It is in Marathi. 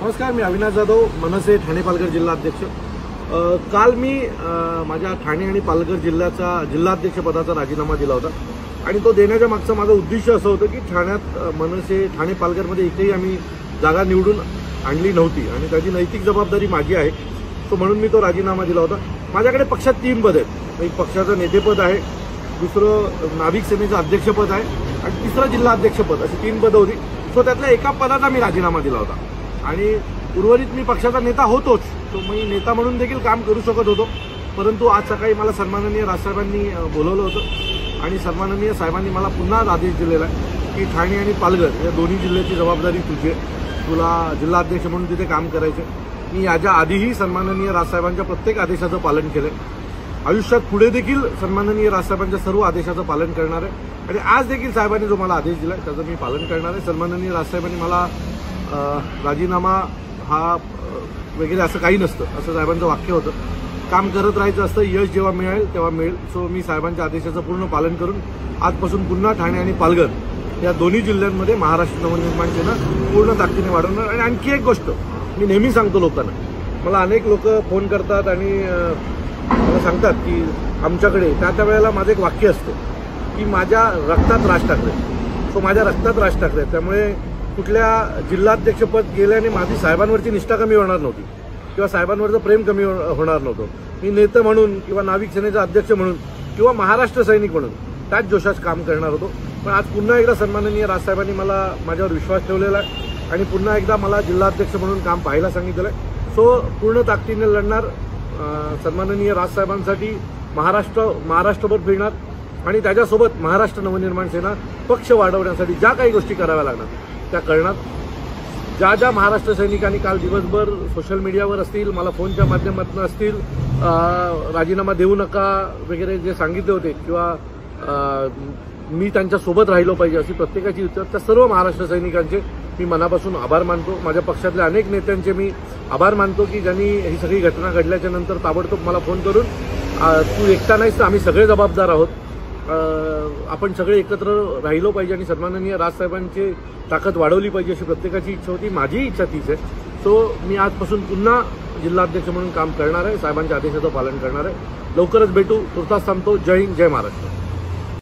नमस्कार, मी अविनाश जाधव, मनसे ठाणे पालघर जिल्हाध्यक्ष। काल मी माझ्या ठाणे आणि पालघर जिल्हाध्यक्षपदाचा राजीनामा दिला होता आणि तो देण्याच्या मागचं माझं उद्देश असं होतं की ठाण्यात मनसे ठाणे पालघरमध्ये एकही आम्ही जागा निवडून आणली नव्हती आणि त्याची नैतिक जबाबदारी माझी आहे, तो म्हणून मी तो राजीनामा दिला होता। माझ्याकडे पक्षात 3 पद आहेत। एक पक्षाचं नेतेपद आहे, दुसरं नाविक सेनेचं अध्यक्षपद आहे आणि तिसरं जिल्हाध्यक्षपद, अशी 3 पदं होती। सो त्यातल्या एका पदाचा मी राजीनामा दिला होता आणि उर्वरित मी पक्षाचा नेता होतोच, तो मी नेता म्हणून देखील काम करू शकत होतो। परंतु आज सकाळी मला सन्माननीय राजसाहेबांनी बोलवलं होतं आणि सन्माननीय साहेबांनी मला पुन्हा आदेश दिलेला आहे की ठाणे आणि पालघर या दोन्ही जिल्ह्याची जबाबदारी तुझी आहे, तुला जिल्हाध्यक्ष म्हणून तिथे काम करायचे। मी याच्या आधीही सन्माननीय राजसाहेबांच्या प्रत्येक आदेशाचं पालन केलं, आयुष्यात पुढे देखील सन्माननीय राजसाहेबांच्या सर्व आदेशाचं पालन करणार आहे आणि आज देखील साहेबांनी जो मला आदेश दिला त्याचं मी पालन करणार आहे। सन्माननीय राजसाहेबांनी मला राजीनामा हा वगैरे असं काही नसतं, असं साहेबांचं वाक्य होतं, काम करत राहायचं असतं, यश जेव्हा मिळेल तेव्हा मिळेल। सो मी साहेबांच्या आदेशाचं पूर्ण पालन करून आजपासून पुन्हा ठाणे आणि पालघर या दोन्ही जिल्ह्यांमध्ये महाराष्ट्र नवनिर्माण सेना पूर्ण ताकदीने वाढवणार। आणि आणखी एक गोष्ट मी नेहमी सांगतो लोकांना, मला अनेक लोक फोन करतात आणि मला सांगतात की आमच्याकडे त्या वेळेला माझं एक वाक्य असतं की माझ्या रक्तात राज ठाकरे, सो माझ्या रक्तात राज ठाकरे, त्यामुळे कुठल्या जिल्हाध्यक्षपद गेल्याने माझी साहेबांवरची निष्ठा कमी होणार नव्हती किंवा साहेबांवरचं प्रेम कमी होणार नव्हतं। मी नेते म्हणून किंवा नाविक सेनेचा अध्यक्ष म्हणून किंवा महाराष्ट्र सैनिक म्हणून त्याच जोशात काम करणार होतो। पण आज पुन्हा एकदा सन्माननीय राजसाहेबांनी मला माझ्यावर विश्वास ठेवलेला आहे आणि पुन्हा एकदा मला जिल्हाध्यक्ष म्हणून काम पाहायला सांगितलं आहे। सो पूर्ण ताकदीने लढणार, सन्माननीय राजसाहेबांसाठी महाराष्ट्रभर फिरणार आणि त्याच्यासोबत महाराष्ट्र नवनिर्माण सेना पक्ष वाढवण्यासाठी ज्या काही गोष्टी कराव्या लागणार त्या करणार। ज्या महाराष्ट्र सैनिकांनी काल दिवसभर सोशल मीडियावर असतील, मला फोनच्या माध्यमातून असतील, राजीनामा देऊ नका वगैरे जे सांगितले होते किंवा मी त्यांच्यासोबत राहिलो पाहिजे अशी प्रत्येकाची इच्छा, त्या सर्व महाराष्ट्र सैनिकांचे मी मनापासून आभार मानतो। माझ्या पक्षातल्या अनेक नेत्यांचे मी आभार मानतो की ज्यांनी ही सगळी घटना घडल्याच्या नंतर ताबडतोब मला फोन करून तू एकटा नाहीस, तर आम्ही सगळे जबाबदार आहोत, आपण सगळे एकत्र राहिलो पाहिजे आणि सन्माननीय राजसाहेबांची ताकद वाढवली पाहिजे अशी प्रत्येकाची इच्छा होती, माझी इच्छा तीच आहे। सो मी आजपासून पुन्हा जिल्हाध्यक्ष म्हणून काम करणार आहे, साहेबांच्या आदेशाचं पालन करणार आहे। लवकरच भेटू, तुर्तास थांबतो। जय हिंद, जय महाराष्ट्र।